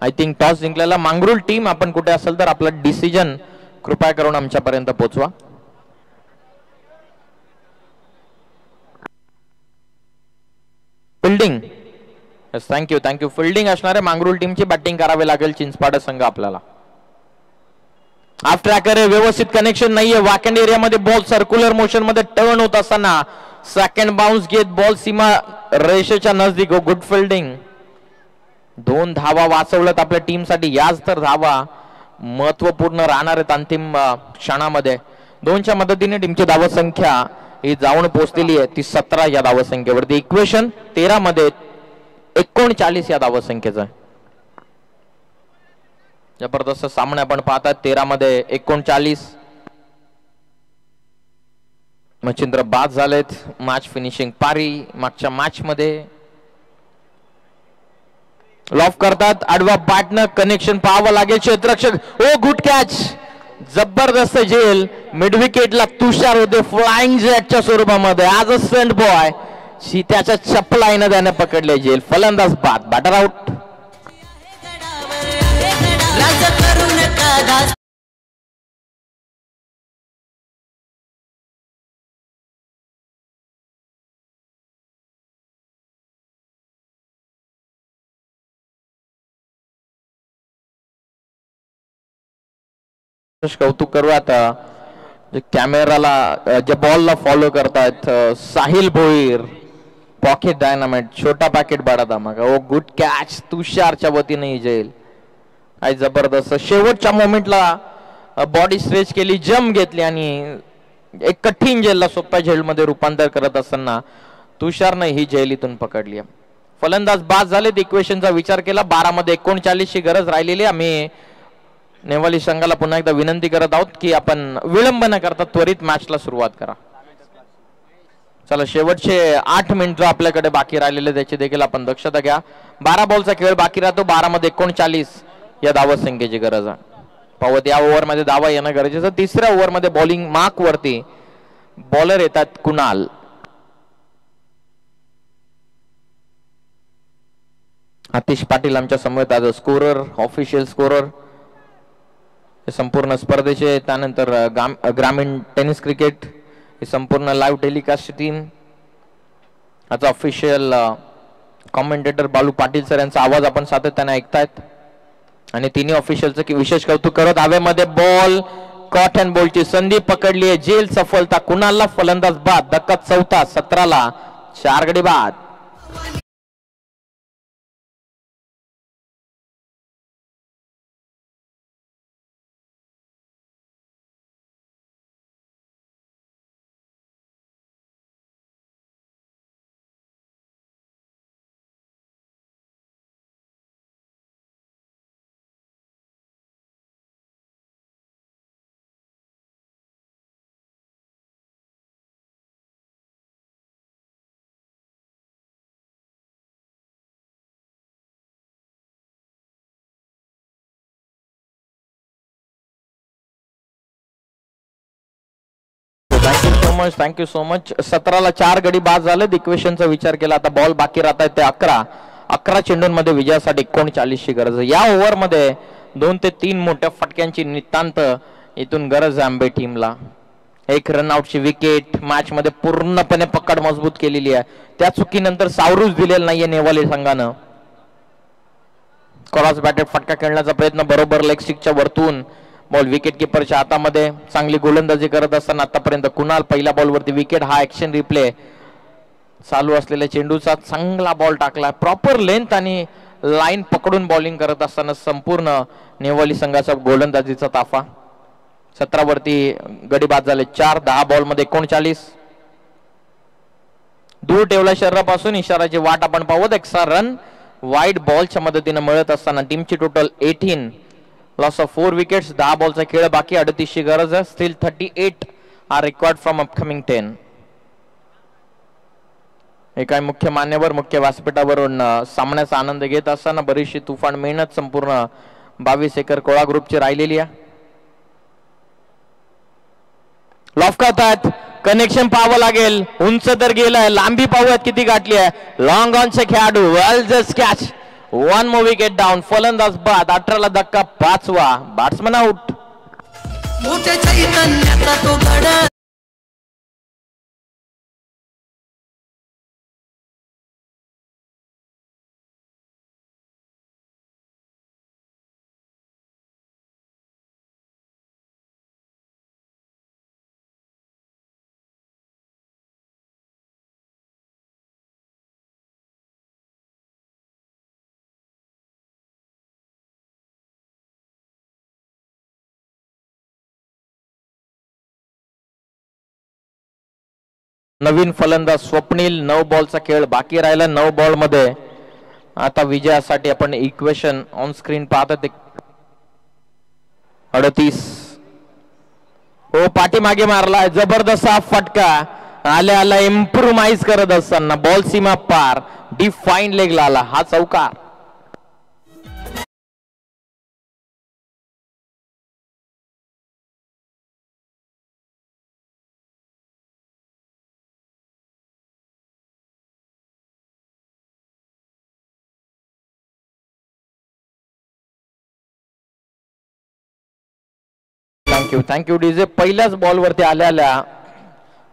Speaker 2: आय थिंक टॉस जिंकलेला. मांगरुळ टीम आपण कुठे असेल तर आपला डिसिजन कृपया करून आमच्यापर्यंत पोहोचवा. फिल्डिंग. Thank you thank you. फिल्डिंग असणारे मांगरुळ टीमची बॅटिंग करावी लागेल चिंचपाड संघ आपल्याला. हाफ ट्रॅकर आहे, व्यवस्थित कनेक्शन नाहीये. वॅकंड एरियामध्ये बॉल सर्क्युलर मोशन मध्ये टर्न होत असताना सेकंड बाउन्स घेत बॉल सीमा रेषेच्या नजदीक. Good fielding. 2 धावा वाचवल्यात आपल्या टीमसाठी. याच तर धावा महत्वपूर्ण राहणार आहेत अंतिम क्षणामध्ये. 2च्या मदतीने टीमची धावसंख्या ही जाऊन पोहोचलेली आहे ती 17 या धावसंख्येवरती. इक्वेशन 13 मध्ये 39 या धावसंख्येचं. जबरदस्त सामना आपण पाहतात. 13 मध्ये 39. मच्छिंद्र बाद झालेत. मॅच फिनिशिंग पारी मागच्या मॅच मध्ये लॉफ करतात. आडवा बॅटनं कनेक्शन पाहावं लागेल. क्षेत्ररक्षक. ओ गुड कॅच. जबरदस्त झेल. मिड विकेटला तुषार होते फ्लाइंग जॅकच्या स्वरूपामध्ये. आज अ सेंट बॉय त्याच्या चपलाईनं त्याने पकडले झेल. फलंदाज बाद. Batter out. कौतुक करू आता जे कॅमेराला जे बॉलला फॉलो करतायत. साहिल भोईर. Pocket dynamite. छोटा पॅकेट बडा धमाका. ओ गुड कॅच. तुषारच्या वतीने जेल. काय जबरदस्त. शेवटच्या मोमेंटला बॉडी स्ट्रेच केली, जम्प घेतली आणि एक कठीण झेलला सोप्या झेलमध्ये रूपांतर करत असताना तुषारने ही झेल इथून पकडली. फलंदाज बाद झाले. इक्वेशनचा विचार केला. 12 मध्ये 39 ची गरज राहिलेली. आम्ही नेवाली संघाला पुन्हा एकदा विनंती करत आहोत की आपण विलंब न करता त्वरित मॅचला सुरुवात करा. चला, शेवटचे 8 मिनिट आपल्याकडे बाकी राहिलेले त्याची देखील आपण दक्षता घ्या. 12 बॉलचा खेळ बाकी राहतो. 12 मध्ये 39 या धावसंख्येची गरज आहे. पावत या ओव्हर मध्ये धावा येणं गरजेचं. 3ऱ्या ओव्हर मध्ये बॉलिंग मार्क वरती बॉलर येतात कुणाल. आतिश पाटील आमच्या समोर आज स्कोरर, ऑफिशियल स्कोरर संपूर्ण स्पर्धेचे. त्यानंतर ग्रामीण टेनिस क्रिकेट ही संपूर्ण लाईव्ह टेलिकास्ट टीम. याचा official commentator Balu Patil sir यांचा आवाज आपण सातत्याने ऐकतायत आणि तिन्ही ऑफिशियलचं विशेष कौतुक करत हवेमध्ये बॉल कॉट अँड बॉलची संधी पकडली आहे. जेल सफलता कुणालला फलंदाज बाद. धक्का चौथा. 17ला 4 गडी बाद. Thank you so much. 17ला 4 गडी बाद झाले. इक्वेशनचा विचार केला आता बॉल बाकी राहत आहेत ते 11 चेंडूंमध्ये विजयासाठी 39ची गरज आहे. या ओव्हरमध्ये 2 ते 3 मोठ्या फटक्यांची नितांत इथून गरज आहे आंबे टीमला. एक रनआउटची विकेट मॅच मध्ये पूर्णपणे पकड मजबूत केलेली आहे. त्या चुकीनंतर सावरूच दिलेला नाहीये नेवाले संघानं. क्रॉस बॅटेड फटका खेळण्याचा प्रयत्न बरोबर लेग स्टिकच्या वरतून. बॉल विकेट किपरच्या हातामध्ये. चांगली गोलंदाजी करत असताना आतापर्यंत कुणाल पहिल्या बॉलवरती विकेट. हा ऍक्शन रिप्ले चालू असलेल्या चेंडूचा चांगला बॉल टाकला. प्रॉपर लेंथ आणि लाईन पकडून बॉलिंग करत असताना संपूर्ण नेवाली संघाचा गोलंदाजीचा ताफा. 17 वरती गडी बाद झाले 4. 10 बॉलमध्ये 39. दूर ठेवला शरीरापासून इशाराची वाट आपण पाहूत. एक्स्ट्रा रन वाईड बॉलच्या मदतीने मिळत असताना टीमची टोटल 18. Loss of 4 wickets. 10 बॉलचा खेळ बाकी. 38ची गरज आहे. Still 38 are required from upcoming 10. एका मुख्य मान्यवर मुख्य व्यासपीठावरून सामन्याचा आनंद घेत असताना बरीचशी तुफान मेहनत संपूर्ण 22 एकर कोळा ग्रुपची राहिलेली आहे. लॉफ करतात. कनेक्शन पाहावं लागेल. उंच तर गेलाय. लांबी पाहूयात किती गाठली आहे. लॉंग ऑनचे खेळाडू. Well just catch. 1 more wicket down. फलंदाज बाद. 18ला धक्का 5वा. Batsman out. नवीन फलंदाज स्वप्नील. 9 बॉलचा खेळ बाकी राहिला. 9 बॉल मध्ये आता विजयासाठी आपण इक्वेशन ऑन स्क्रीन पाहतात. 38. हो पाठीमागे मारलाय. जबरदस्त फटका. आल्या इम्प्रोव्हाइज करत असताना बॉल सीमा पार. डिफाईन लेगला आला. हा चौकार. Thank you DJ. पहिल्याच बॉलवरती आलेल्या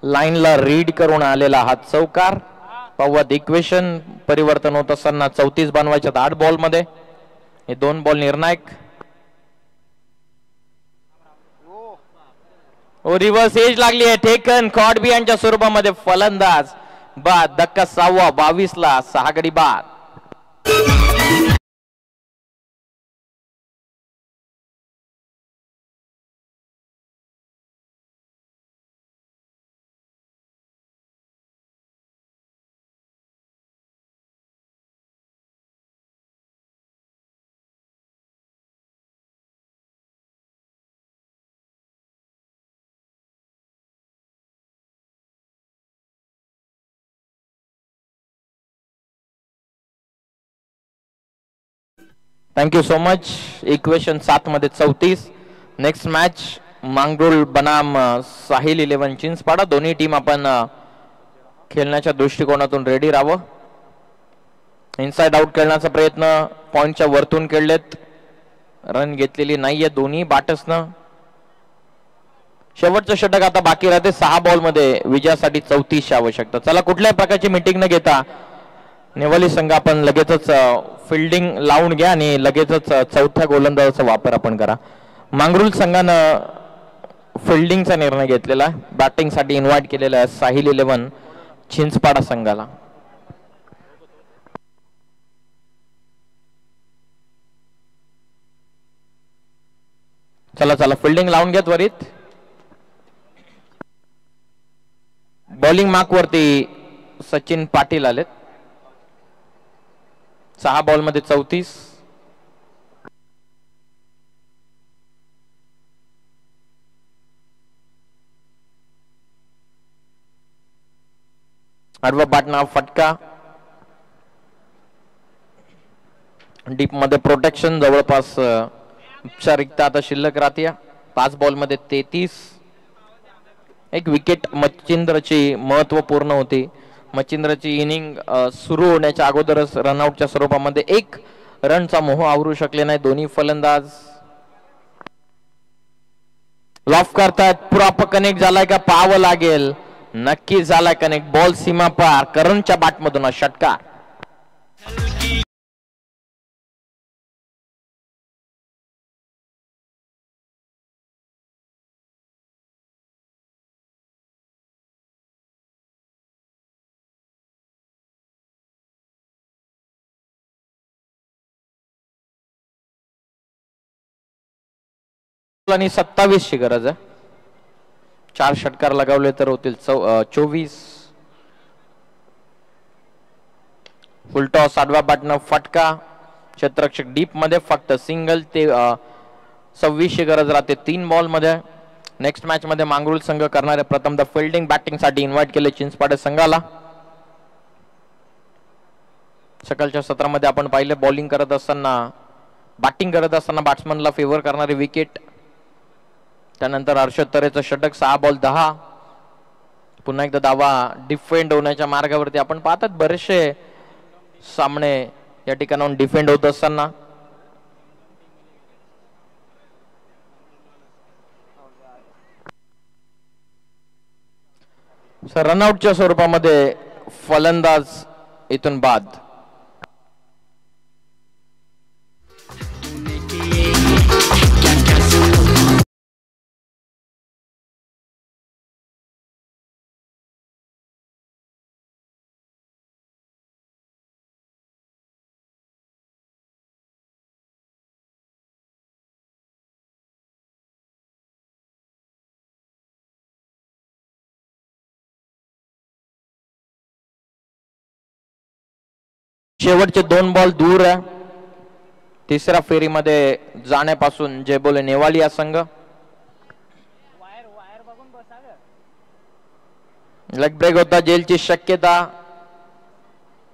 Speaker 2: लाईनला रीड करून आलेला हा चौकार. पाहूयात इक्वेशन परिवर्तन होत असताना 34 बनवायच्यात 8 बॉल मध्ये. हे 2 बॉल निर्णायक. रिव्हर्स एज लागली आहे. टेकन कॉट बिहाइंडच्या स्वरूपामध्ये फलंदाज बाद. धक्का 6वा. 22ला 6 गडी बाद. Thank you so much. इक्वेशन 7 मध्ये 34. नेक्स्ट मॅच मांगरोळ बनाम साहिल 11 चिंचपाडा. दोन्ही टीम आपण खेळण्याच्या दृष्टिकोनातून रेडी राहावं. इनसाइड आउट खेळण्याचा प्रयत्न पॉइंटच्या वरतून खेळलेत. रन घेतलेली नाहीये दोन्ही बॅटर्सनं. शेवटचं षटक आता बाकी राहते 6 बॉल मध्ये विजयासाठी 34 आवश्यकता. चला कुठल्याही प्रकारची मीटिंग न घेता नेवाली संघ आपण लगेचच फिल्डिंग लावून घ्या आणि लगेचच चौथ्या गोलंदाजाचा वापर आपण करा. मांगरुळ संघानं फिल्डिंगचा निर्णय घेतलेला आहे. बॅटिंगसाठी इन्व्हाइट केलेला आहे साहिल 11 चिंचपाडा संघाला. चला चला फिल्डिंग लावून घ्या त्वरित. बॉलिंग मार्क वरती सचिन पाटील आलेत. 6 बॉल मध्ये 34. आडवा बाटना फटका. डीप मध्ये प्रोटेक्शन जवळपास औपचारिकता आता शिल्लक राहते. 5 बॉल मध्ये 33. एक विकेट मच्छिंद्रची महत्वपूर्ण होती. मच्छिंद्रची इनिंग सुरू होण्याच्या अगोदरच रनआउटच्या स्वरूपामध्ये 1 रनचा मोह आवरू शकले नाही दोन्ही फलंदाज. लॉफ करतायत. पुरा कनेक्ट झालाय का पाहावं लागेल. नक्की झालाय कनेक्ट. बॉल सीमा पार. करणच्या बॅटमधून षटकार. आणि 27 ची गरज आहे. 4 षटकार लगावले तर होतील 24. फुलटॉस आडवा बॅटनं फटका. क्षेत्ररक्षक डीप मध्ये फक्त सिंगल. ते 26 ची गरज राहते 3 बॉल मध्ये. नेक्स्ट मॅच मध्ये मांगरुळ संघ करणारे प्रथमदा फिल्डिंग बॅटिंग साठी इन्व्हाइट केले चिंचपाडे संघाला. सकाळच्या सत्रामध्ये आपण पाहिले बॉलिंग करत असताना बॅटिंग करत असताना बॅट्समनला फेवर करणारी विकेट. त्यानंतर हर्षद तरेचं षटक 6 बॉल 10. पुन्हा एकदा दावा डिफेंड होण्याच्या मार्गावरती आपण पाहतात बरेचसे सामने या ठिकाणाहून डिफेंड होत असताना. रनआउटच्या स्वरूपामध्ये फलंदाज इथून बाद. शेवटचे 2 बॉल दूर आहे. तिसऱ्या फेरीमध्ये जाण्यापासून जे बोले नेवाली या संघ. लेग ब्रेक होता. जेलची शक्यता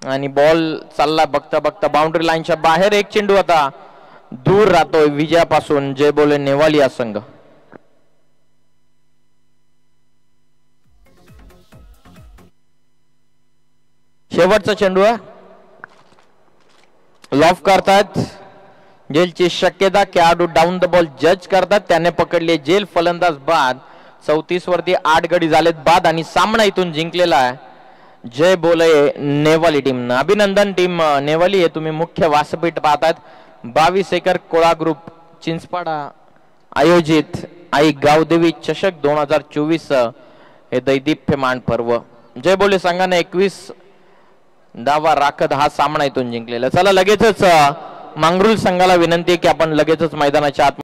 Speaker 2: आणि बॉल चालला बघता बघता बाउंड्री लाईनच्या बाहेर. एक चेंडू आता दूर राहतोय विजयापासून जे बोले नेवाली या संघ. शेवटचा चेंडू आहे. लॉफ करतात. जेलची शक्यता. खेळाडू डाऊन द बॉल जज करतात. त्याने पकडले जेल. फलंदाज बाद. 34 वरती 8 गडी झालेत बाद आणि सामना इथून जिंकलेला आहे जय बोले नेवाली टीमनं. अभिनंदन टीम नेवाली. हे तुम्ही मुख्य व्यासपीठ पाहतात. 22 एकर कोळा ग्रुप चिंचपाडा आयोजित आई गावदेवी चषक 2024 हे दैदिप्यमान पर्व. जय बोले संघाने 21 धावा राखत हा सामना इथून जिंकलेला. चला लगेचच मांगरुळ संघाला विनंती आहे की आपण लगेचच मैदानाच्या आत